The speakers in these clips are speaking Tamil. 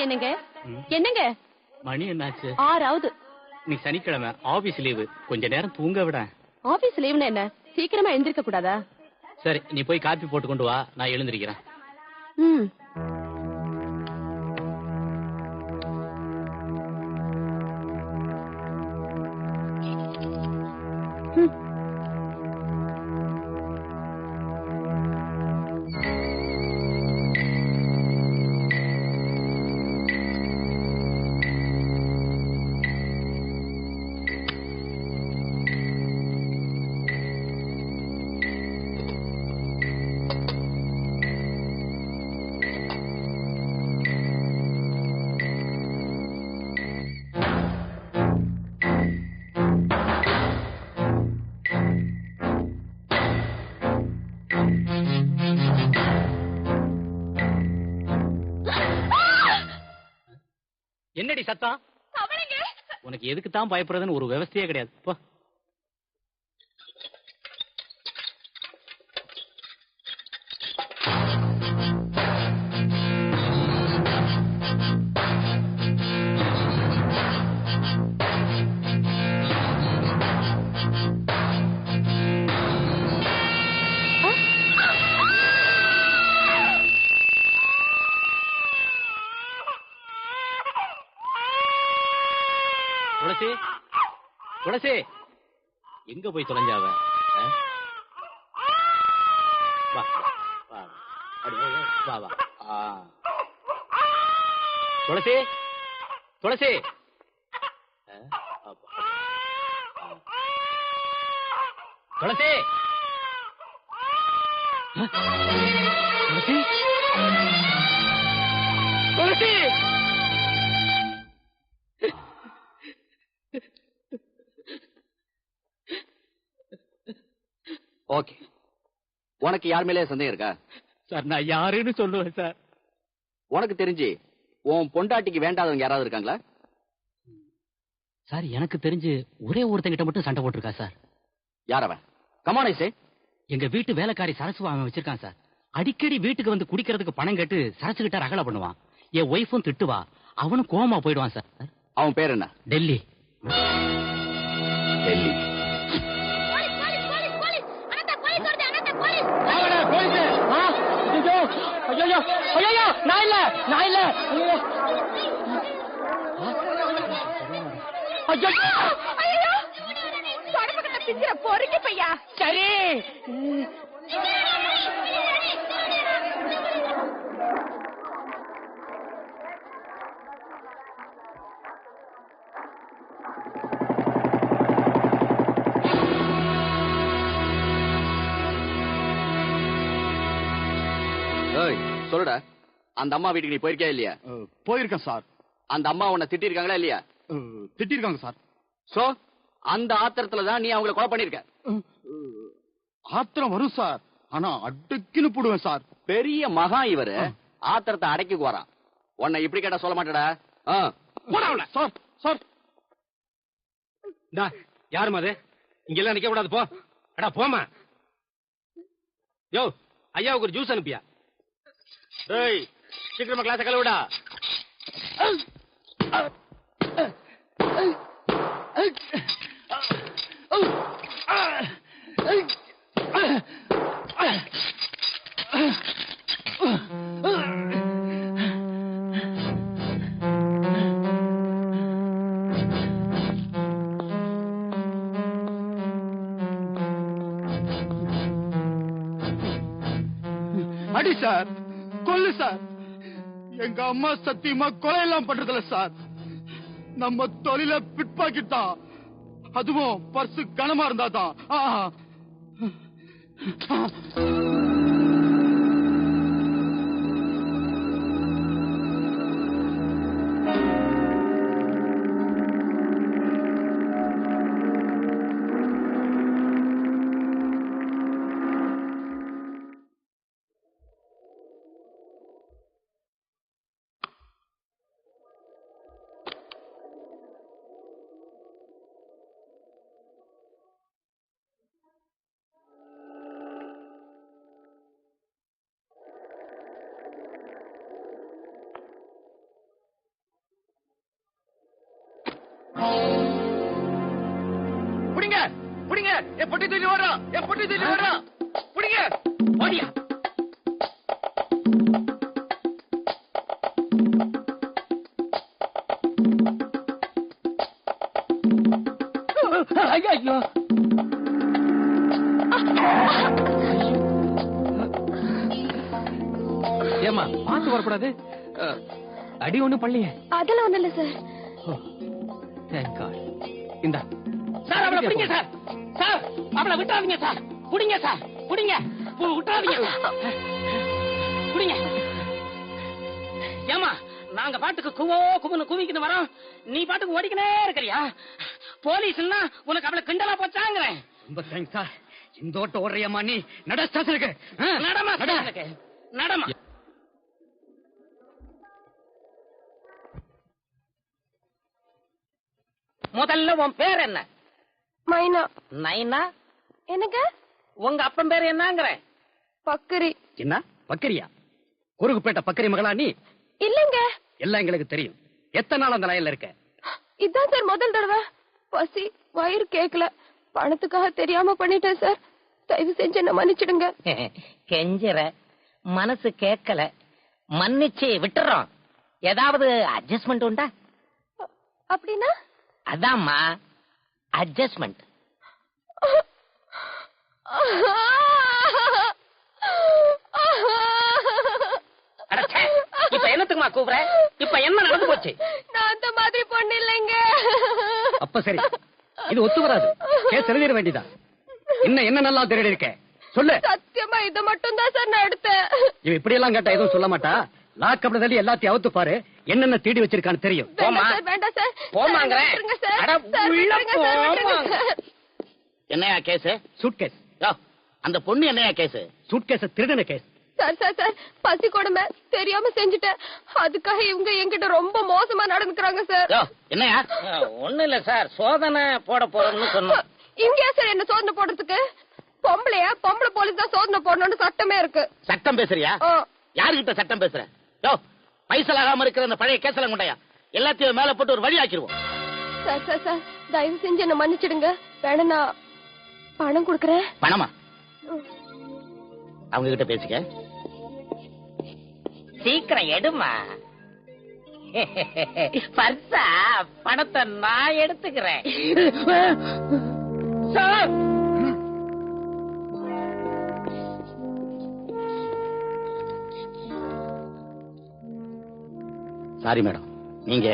என்னங்க என்னங்க மணி என்னாச்சு? 6 நீ சனிக்கிழமை ஆபீஸ் லீவு, கொஞ்ச நேரம் தூங்க விட. ஆபீஸ் லீவுன்னு என்ன, சீக்கிரமா எந்திரிக்க கூடாதா? சரி, நீ போய் காப்பி போட்டு கொண்டு வா, நான் எழுந்திருக்கிறேன். ம். என்னடி சத்தம்? உனக்கு எதுக்கு தான் பயப்படுறதுன்னு ஒரு விவசாயே கிடையாது. போ. துளசி, துளசி, எங்க போய் தொலைஞ்சாவ? வா வா வா வா. துளசி, துளசி. துளசி, துளசி, துளசி. ஓகே, உனக்கு யார் மேலே சந்தேகம் இருக்கா? சார், நான் யாருன்னு சொல்லுவேன் சார். உனக்கு தெரிஞ்சு உன் பொண்டாட்டிக்கு வேண்டாதவங்க யாராவது இருக்காங்களா? சார், எனக்கு தெரிஞ்சு ஒரே ஒருத்தங்கிட்ட மட்டும் சண்டை போட்டிருக்கா சார். யார் அவன்? கமான் ஐசே. எங்க வீட்டு வேலைக்காரி சரசு அவன் வச்சிருக்கான் சார். அடிக்கடி வீட்டுக்கு வந்து குடிக்கிறதுக்கு பணம் கேட்டு சரசு கிட்ட ரகலை பண்ணுவான். என் ஒய்ஃபும் திட்டுவா, அவனும் கோமா போயிடுவான் சார். அவன் பேர் என்ன? டெல்லி. டெல்லி. பொறுக்கி பையா. சரி. சொல்லுடா, அந்த அம்மா வீட்டுக்கு நீ போயிருக்கியா இல்லையா? போயிருக்கேன் சார். அந்த அம்மா உன்னை திட்டிருக்காங்களா இல்லையா? திட்டிருக்காங்க சார். சோ அந்த ஆத்திரத்துல தான் நீ அவங்களை கொலை பண்ணிருக்க. ஆத்திரம் வரும் சார், ஆனா அடக்கின்னு போடுவேன் சார். பெரிய மகா இவரு ஆத்திரத்தை அடக்கி போறான். உன்னை இப்படி கேட்டா சொல்ல மாட்டடா. சார் சார், யாருமா அது? இங்க எல்லாம் நிக்க கூடாது, போ. அடா போமா. யோ, ஐயாவுக்கு ஒரு ஜூஸ் அனுப்பியா? டேய், சீக்கிரமா கிளாஸ கழுவுடா. அடி சார், கொல்லு சார். எங்க அம்மா சத்தியமா கொலை எல்லாம் பண்றதில்ல சார். நம்ம தொழில பிட்பாக்கிட்டான், அதுவும் பர்சு கனமா இருந்தாதான். என் பொட்டி தூக்கி ஓடுறா, என் பொட்டி தூக்கி ஓடுறா. புடிங்க. ஓடியா. ஐயோ ஏமா பார்த்து வரக்கூடாது. அடி ஒண்ணு பள்ளியே. அதெல்லாம் ஒண்ணு இல்ல சார். Thank God. இந்தா சார் அவளை பிடிங்க சார். சார் அவளை விட்டாதீங்க சார். புடிங்க சார், புடிங்க, விட்டாதீங்க. புடிங்க. ஏமா நாங்க பாட்டுக்கு குவோ குவன்னு குவிக்கிட்டு வரோம், நீ பாட்டுக்கு ஓடிக்கினே இருக்கிறியா? போலீஸ்னா உனக்கு அவளை கிண்டலா போச்சாங்கிறேன். ரொம்ப தேங்க்ஸ் சார். இந்த ஓட்ட ஓடுறியம்மா நீ. நட ஸ்டேஷனுக்கு. நடமா ஸ்டேஷனுக்கு, நடமா. முதல்ல உன் பேர் என்ன? மைனா. நைனா? எனக்கு உங்க அப்பன் பேர் என்னங்கிற? பக்கரி. என்ன பக்கரியா? குறுகுப்பேட்டை பக்கரி மகளா நீ? இல்லங்க. எல்லாம் எங்களுக்கு தெரியும். எத்தனை நாள் அந்த லைன்ல இருக்க? இதான் சார் முதல் தடவை. பசி வயிறு கேக்கல, பணத்துக்காக தெரியாம பண்ணிட்டேன் சார். தயவு செஞ்சு என்ன மன்னிச்சிடுங்க. கெஞ்சற மனசு கேட்கல, மன்னிச்சு விட்டுறோம். ஏதாவது அட்ஜஸ்ட்மெண்ட் உண்டா? அப்படின்னா? அதாம்மா அட்ஜஸ்ட்மெண்ட். இப்ப என்னத்துக்குமா கூப்பிட? இப்ப என்ன நடந்து போச்சு? நான் அந்த மாதிரி பொண்ணு இல்லைங்க. அப்ப சரி, இது ஒத்து வராது. கேஸ் எழுதிட வேண்டியதா? இன்னும் என்ன நல்லா திருடி இருக்க சொல்லு. சத்தியமா இதை மட்டும் தான் சார் நான் எடுத்தேன். இவ இப்படி எல்லாம் கேட்டா எதுவும் சொல்ல மாட்டா. லாக்கப்ல தள்ளி எல்லாத்தையும் அவுத்து பாரு, என்னென்ன தேடி வச்சிருக்கான்னு தெரியும். போமா. வேண்டாம் சார். போமாங்கறேன். என்னையா கேஸ்? Suit case. அந்த பொண்ணு என்னையா கேஸ்? சூட் கேஸ் திருடின கேஸ். சார் சார் சார், பசி கொடுமை தெரியாம செஞ்சுட்டேன். அதுக்காக இவங்க என்கிட்ட ரொம்ப மோசமா நடந்துக்கிறாங்க சார். என்னையா? ஒண்ணு இல்ல சார், சோதனை போட போறோம்னு சொன்னோம். இங்கயா சார் என்ன சோதனை போடுறதுக்கு? பொம்பளை போலீஸ் தான் சோதனை போடணும்னு சட்டமே இருக்கு. சட்டம் பேசுறியா? யாருகிட்ட சட்டம் பேசுற? பைசலாகாம இருக்கிற அந்த பழைய கேசலாம் கொண்டையா எல்லாத்தையும் மேல போட்டு ஒரு வழி ஆக்கிடுவோம். சார் சார் சார், தயவு செஞ்சு என்ன மன்னிச்சிடுங்க. வேணா நான் பணம் கொடுக்கறேன். பணமா? அவங்க கிட்ட பேசிக்க. சீக்கிரம் எடுமா. பர்சா பணத்தை நான் எடுத்துக்கிறேன். சார் சாரி மேடம், நீங்க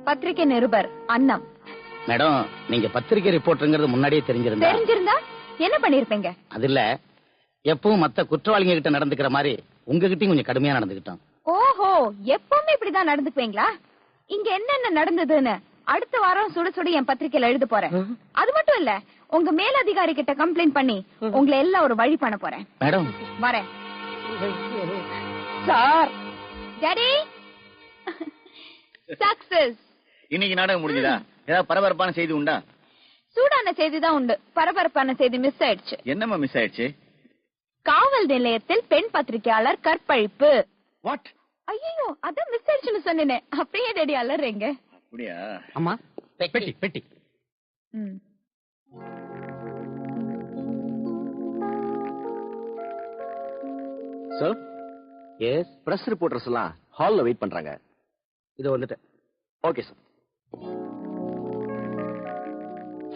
பத்திரிகை நிருபர் அண்ணம். மேடம், நீங்க பத்திரிகை ரிப்போர்ட்டருங்கிறது முன்னாடியே தெரிஞ்சிருந்தா என்ன பண்ணிருப்பீங்க? அது இல்ல, எப்பவும் மத்த குற்றவாளிங்க கிட்ட நடந்துக்கிற மாதிரி உங்ககிட்டயும் கொஞ்சம் கடுமையா நடந்துக்கிட்டோம். ஓஹோ, எப்பவுமே இப்படிதான் நடந்துக்குவீங்களா? இங்க என்னென்ன நடந்ததுன்னு அடுத்த வாரம் சுட சுட என் பத்திரிகையில எழுத போறேன். அது மட்டும் இல்ல, உங்க மேலதிகாரி கிட்ட கம்ப்ளைண்ட் பண்ணி உங்களை எல்லாம் ஒரு வழி பண்ண போறேன். மேடம் வரேன். சார். Daddy, success. இன்னைக்கு நாடகம் முடிஞ்சதா? ஏதாவது பரபரப்பான செய்தி உண்டா? சூடான செய்தி தான் உண்டு. பரபரப்பான செய்தி மிஸ் ஆயிடுச்சு. என்னம்மா மிஸ் ஆயிடுச்சு? காவல் நிலையத்தில் பெண் பத்திரிகையாளர் கற்பழிப்பு. வாட்? ஐயோ, அதான் மிஸ் ஆயிடுச்சுன்னு சொன்னேனே. அப்படியே டேடி அலறீங்க. அப்படியா? அம்மா பெட்டி பெட்டி. சார், எஸ், பிரஸ் ரிப்போர்ட்டர்ஸ் எல்லாம் ஹால்ல வெயிட் பண்றாங்க. இது வந்துட்டு. Okay sir.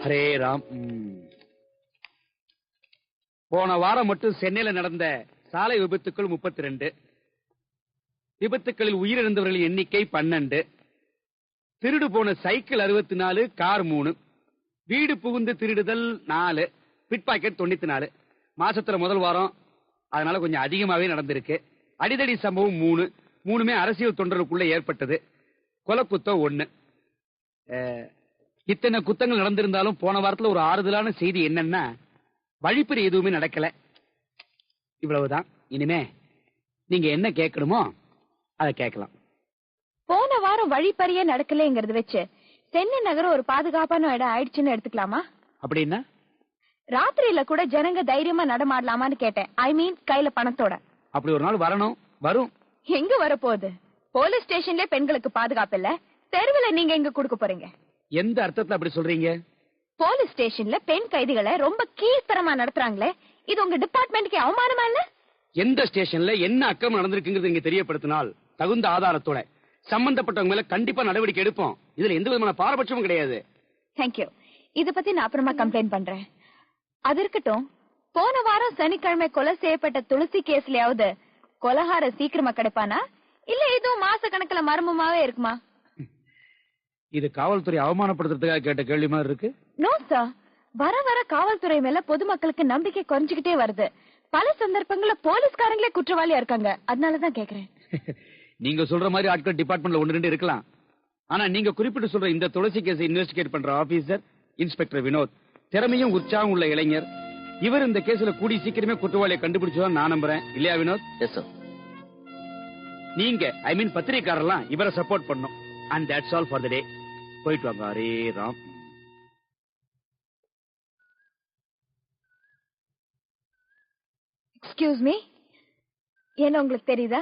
ஹரே ராம். போன வாரம் மட்டும் சென்னையில நடந்த சாலை விபத்துக்கள் 32, விபத்துக்களில் உயிரிழந்தவர்களின் எண்ணிக்கை 12, திருடு போன சைக்கிள் 64, கார் 3, வீடு புகுந்து திருடுதல் 4, பிட் பாக்கெட் 94. மாசத்துல முதல் வாரம், அதனால கொஞ்சம் அதிகமாவே நடந்திருக்கு. அடிதடி சம்பவம் 3, 3மே அரசியல் தொண்டர்களுக்குள்ள ஏற்பட்டது. கொலை குத்தம் 1. இத்தனை குத்தங்கள் நடந்திருந்தாலும் போன வாரத்துல ஒரு ஆறுதலான செய்தி என்னன்னா, வழிப்பறி எதுவுமே நடக்கல. இவ்வளவுதான். இனிமே நீங்க என்ன கேட்கணுமோ அதை கேட்கலாம். போன வாரம் வழிப்பறியே நடக்கலங்கிறது வச்சு சென்னை நகரம் ஒரு பாதுகாப்பான இடம் ஆயிடுச்சுன்னு எடுத்துக்கலாமா? அப்படின்னா ராத்திரியில கூட ஜனங்க தைரியமா நடமாடலாமான்னு கேட்டேன். ஐ மீன் கையில பணத்தோட. அப்படி ஒரு நாள் வரணும். வரும். எங்க வரப்போகுது? போலீஸ் ஸ்டேஷன்ல பெண்களுக்கு பாதுகாப்பு இல்ல, தெருவில் நீங்க எங்க கொடுக்க போறீங்க? எந்த அர்த்தத்துல அப்படி சொல்றீங்க? போலீஸ் ஸ்டேஷன்ல பெண் கைதிகளை ரொம்ப கீழ்த்தரமா நடத்துறாங்களே, இது உங்க டிபார்ட்மெண்ட்க்கு அவமானமா இல்ல? எந்த ஸ்டேஷன்ல என்ன அக்கிரமம் நடந்திருக்குங்கிறது இங்க தெரியப்படுத்தினால் தகுந்த ஆதாரத்தோட சம்பந்தப்பட்டவங்க மேல கண்டிப்பா நடவடிக்கை எடுப்போம். இதுல எந்த விதமான பாரபட்சமும் கிடையாது. தேங்க்யூ. இத பத்தி நான் அப்புறமா கம்ப்ளைண்ட் பண்றேன். அது இருக்கட்டும், போன வாரம் சனிக்கிழமை கொலை செய்யப்பட்ட துளசி கேஸ்லயாவது கொலகார சீக்கிரமா கிடைப்பானா, இல்ல இதுவும் மாச கணக்குல மர்மமாவே இருக்குமா? இது காவல்துறை அவமானப்படுத்துறதுக்காக கேட்ட கேள்வி மாதிரி இருக்கு. நோ சார், வர வர காவல்துறை மேல பொதுமக்களுக்கு நம்பிக்கை குறைஞ்சுக்கிட்டே வருது. பல சந்தர்ப்பங்கள்ல போலீஸ்காரங்களே குற்றவாளியா இருக்காங்க. அதனாலதான் கேக்குறேன். நீங்க சொல்ற மாதிரி ஆட்கள் டிபார்ட்மெண்ட்ல 1-2 இருக்கலாம். ஆனா நீங்க குறிப்பிட்டு சொல்ற இந்த துளசி கேஸை இன்வெஸ்டிகேட் பண்ற ஆபீசர் இன்ஸ்பெக்டர் வினோத் திறமையும் உற்சாகம் உள்ள இளைஞர். இவர் இந்த கேஸ்ல கூடி சீக்கிரமே குற்றவாளியை கண்டுபிடிச்சுதான் நான் நம்புறேன். இல்லையா வினோத்? Yes sir. நீங்க ஐ மீன் பத்திரிகையாளர்லாம் இவரை சப்போர்ட் பண்ணும். And that's all for the day. போயிட்டு வாங்க. அரே ராம். எக்ஸ்கியூஸ் மீ, என்ன உங்களுக்கு தெரியுதா?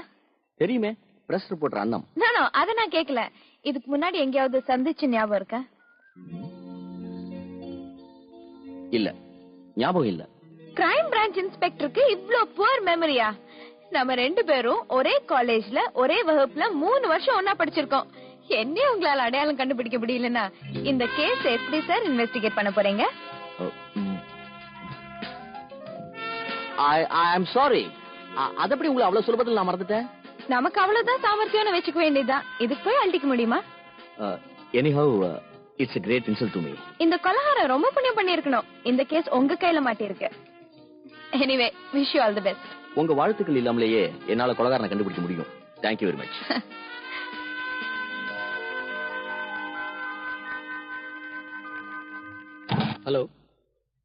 தெரியுமே, பிரஸ் ரிப்போர்ட்டர் அண்ணம். நானோ அத நான் கேக்கல. இதுக்கு முன்னாடி எங்கேயாவது சந்திச்சு ஞாபகம் இருக்கா? இல்ல, ஞாபகம் இல்ல. கிரைம் பிரான்ச் இன்ஸ்பெக்டருக்கு இவ்ளோ புவர் மெமரியா? நம்ம 2 பேரும் ஒரே காலேஜ்ல ஒரே வகுப்புல 3 வருஷம் ஒன்னா படிச்சிருக்கோம். என்ன உங்களால அடையாளம் கண்டுபிடிக்க முடியலன்னா இந்த கேஸ் எப்படி சார் இன்வெஸ்டிகேட் பண்ண போறீங்க? ஐ அம் சாரி. அதப்படி உங்களை அவ்வளவு சுலபத்தில் நான் மறந்துட்டேன். நமக்கு அவ்வளவுதான் சாமர்த்தியம் வச்சுக்க வேண்டியதுதான். இதுக்கு போய் அழட்டிக்க முடியுமா? Anyhow it's a great insult to me. இந்த கொலகாரம் ரொம்ப புண்ணியம் பண்ணிருக்கணும். இந்த கேஸ் உங்க கையில மாட்டிருக்கு. Anyway, wish you all the best. உங்க வாழ்த்துக்கள் இல்லாமலேயே என்னால கொலகாரனை கண்டுபிடிக்க முடியும். Thank you very much. Hello,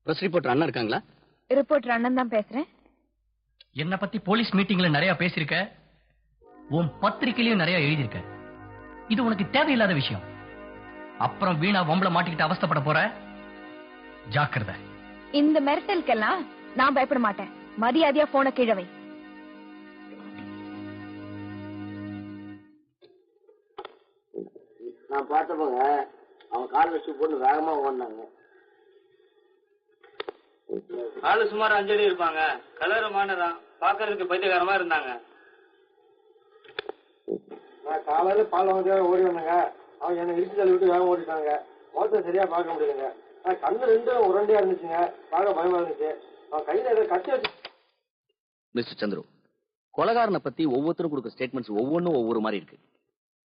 press reporter அண்ணா இருக்காங்களா? ரிப்போர்ட்டர் அண்ணன் தான் பேசுறேன். என்ன பத்தி போலீஸ் மீட்டிங்ல நிறைய பேசிருக்க, உன் பத்திரிகையிலயும் நிறைய எழுதியிருக்க. இது உனக்கு தேவையில்லாத விஷயம். அப்புறம் வீணா வம்பள மாட்டிக்கிட்டு அவஸ்தைப்பட போற. ஜாக்கிரதை. இந்த மிரட்டலுக்கெல்லாம் நான் பயப்பட மாட்டேன். மரியாதையா போன கீழே வை. நான் பார்த்தப்பங்க அவன் கால் வச்சு போட்டு வேகமா ஓடினாங்க. ஆளு சுமார் 5 அடி இருப்பாங்க. கலர் மானதான், பாக்குறதுக்கு பைத்தியகாரமா இருந்தாங்க. நான் காலையில பால் வாங்க ஓடி வந்தேங்க. அவன் என்னை இடிச்சு தள்ளி விட்டு வேகம் ஓடிட்டாங்க. முகத்தை சரியா பார்க்க முடியலங்க. நான் கண்ணு 2 உரண்டியா இருந்துச்சுங்க. பார்க்க பயமா இருந்துச்சு. அவன் கையில ஏதோ கட்டி வச்சு. மிஸ்டர் சந்துரு, கொலகாரனை பத்தி ஒவ்வொருத்தரும் கொடுக்க ஸ்டேட்மெண்ட்ஸ் ஒவ்வொன்றும் ஒவ்வொரு மாதிரி இருக்கு.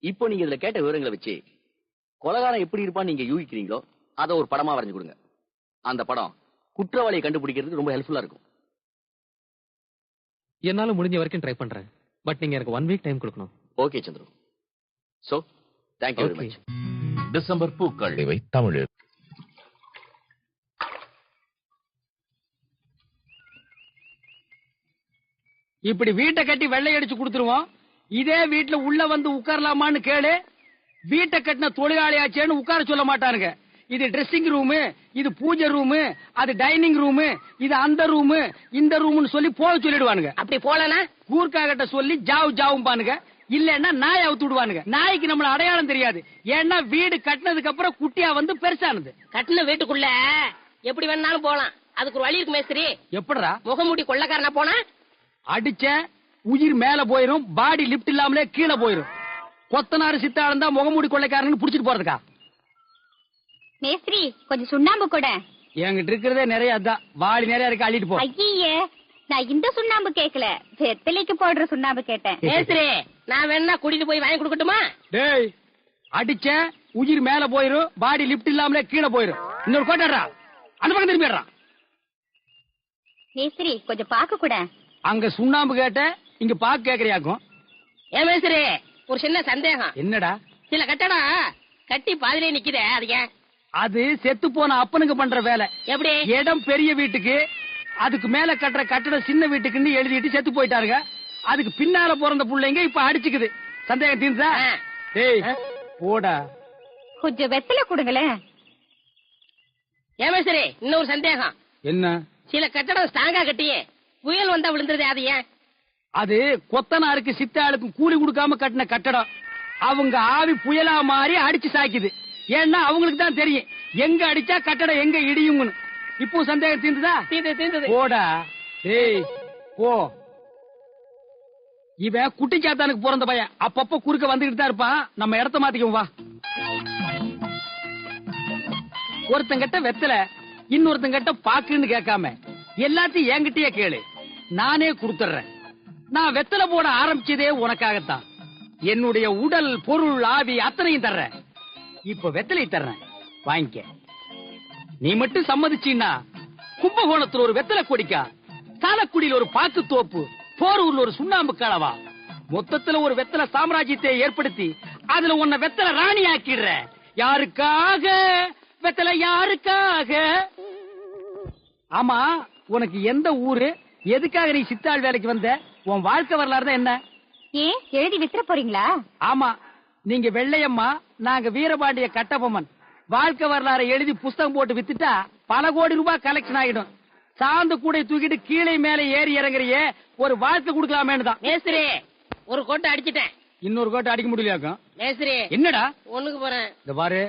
இப்போ நீங்க இதுல கேட்ட விவரங்களை வச்சு கொலகாரன் எப்படி இருப்பான்னு நீங்க யூகிக்கிறீங்களோ அதை ஒரு படமா வரைஞ்சு கொடுங்க. அந்த படம் குற்றவாளியை கண்டுபிடிக்கிறதுக்கு ரொம்ப ஹெல்ப்ஃபுல்லா இருக்கும். என்னால முடிஞ்ச வரைக்கும் ட்ரை பண்றேன். பட் நீங்க எனக்கு 1 வீக் டைம் கொடுக்கணும். Okay Chandru. So thank you very much. December பூக்கள் இவை தமிழில். இப்படி வீட்டை கட்டி வெள்ளை அடிச்சு கொடுத்துருவோம். இதே வீட்டுல உள்ள வந்து உட்காரலாமான்னு கேளு. வீட்டை கட்டின தொழிலாளியாச்சேன்னு உட்கார சொல்ல மாட்டாருங்க. இது ட்ரெஸ்ஸிங் ரூமு, இது பூஜை ரூமு, அது டைனிங் ரூமு, இது அந்த ரூமு, இந்த ரூம்னு சொல்லி போக சொல்லிடுவானுங்க. அப்படி போலனா கூர்க்கா கிட்ட சொல்லி ஜாவும் பானுங்க. இல்லன்னா நாய் அவுத்து விடுவானுங்க. நாய்க்கு நம்மள அடையாளம் தெரியாது. ஏன்னா வீடு கட்டினதுக்கு அப்புறம் குட்டியா வந்து பெருசானது. கட்டின வீட்டுக்குள்ள எப்படி வேணாலும் போலாம். அதுக்கு ஒரு வழி இருக்கு மேஸ்திரி. எப்படிடா? முகமூடி கொள்ளக்காரனா போனா அடிச்ச உயிர் மேல போயிரும், பாடி லிப்ட் இல்லாமலே கீழே போயிரும். கொத்தனாரு சித்தாளம் தான் முகமூடி கொள்ளைக்காரன்னு புடிச்சிட்டு போறதுக்கா? மேஸ்திரி, கொஞ்சம் சுண்ணாம்பு கூட. என்கிட்ட இருக்கிறதே நிறைய. அதான் வாளி நிறைய இருக்கு, அள்ளிட்டு போ. ஐயே, நான் இந்த சுண்ணாம்பு கேக்கல, வெத்தலைக்கு போடுற சுண்ணாம்பு கேட்டேன். மேஸ்திரி, நான் வேணா கூட்டிட்டு போய் வாங்கி கொடுக்கட்டுமா? டேய், அடிச்ச உயிர் மேல போயிரும், பாடி லிப்ட் இல்லாமலே கீழே போயிரும். இன்னொரு கோட்டா அந்த பக்கம் திரும்பிடுறா. மேஸ்திரி, கொஞ்சம் பாக்க கூட. அங்க சுண்ணாம்பு கேட்ட, இங்க பாக்கு கேக்குறியாக்கும். ஏன் மேஸ்திரி, ஒரு சின்ன சந்தேகம். என்னடா? சில கட்டடம் கட்டி பாதிலே நிக்குதே, அது ஏன்? அது செத்து போன அப்பனுக்கு பண்ற வேலை. எப்படி? இடம் பெரிய வீட்டுக்கு, அதுக்கு மேல கட்டுற கட்டடம் சின்ன வீட்டுக்குன்னு எழுதிட்டு செத்து போயிட்டாருங்க. அதுக்கு பின்னால பிறந்த புள்ளைங்க இப்ப அடிச்சுக்குது. சந்தேகம் தீர்ந்தா? டேய் போடா. கொஞ்சம் வெத்தலை கொடுங்களேன். ஏன் மேஸ்திரி, இன்னொரு சந்தேகம். என்ன? சில கட்டடம் ஸ்ட்ராங்கா கட்டியே புயல் வந்தா விழுந்துருதே, அது ஏன்? அது கொத்தனாருக்கு சித்தாளுக்கும் கூலி கொடுக்காம கட்டின கட்டடம். அவங்க ஆவி புயலா மாறி அடிச்சு சாய்க்குது. ஏன்னா அவங்களுக்கு தான் தெரியும் எங்க அடிச்சா கட்டடம் எங்க இடியும்னு. இப்போ சந்தேகம் தீர்ந்துதா? தீர்ந்தது. போடா டேய் போ. இவன் குட்டி சாத்தானுக்கு பிறந்த பையன், அப்பப்ப குறுக்க வந்துகிட்டு தான் இருப்பான். நம்ம இடத்த மாத்திக்குவோம் வா. ஒருத்தங்கிட்ட வெத்தல, இன்னொருத்தங்கிட்ட பாக்குன்னு கேட்காம எல்லாத்தையும் என்கிட்டயே கேளு, நானே கொடுத்துறேன். நான் வெத்தலை போட ஆரம்பிச்சதே உனக்காகத்தான். என்னுடைய உடல் பொருள் ஆவி அத்தனையும் தர்றேன். இப்ப வெத்தலை தர்றேன், வாங்கிக்க. நீ மட்டும் சம்மதிச்சீன்னா கும்பகோணத்துல ஒரு வெத்தலை கொடிக்கா, சாலக்குடியில் ஒரு பாக்கு தோப்பு, போரூர்ல ஒரு சுண்ணாம்பு காலவா, மொத்தத்துல ஒரு வெத்தலை சாம்ராஜ்யத்தை ஏற்படுத்தி அதுல உன்னை வெத்தலை ராணி ஆக்கிடுற. யாருக்காக வெத்தலை, யாருக்காக? ஆமா, உனக்கு எந்த ஊரு, எதுக்காக நீ சித்தாள் வேலைக்கு வந்த, உன் வாழ்க்கை வரலாறு தான் என்ன? ஏன் எழுதி வித்துற போறீங்களா? ஆமா, நீங்க வெள்ளையம்மா, நாங்க வீரபாண்டிய கட்டபொம்மன். வாழ்க்கை வரலாறு எழுதி புஸ்தகம் போட்டு வித்துட்டா பல கோடி ரூபாய் கலெக்ஷன் ஆகிடும். சாந்து கூட தூக்கிட்டு கீழே மேல ஏறி இறங்குறியே, ஒரு வாழ்க்கை கொடுக்கலாமேன்னு தான். மேஸ்திரி, ஒரு கோட்டை அடிச்சிட்டேன். இன்னொரு கோட்டை அடிக்க முடியலையாக்கும். மேஸ்திரி, என்னடா ஒண்ணுக்கு போறேன். இந்த பாரு,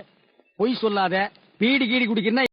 பொய் சொல்லாத. பீடி கீடி குடிக்கிறா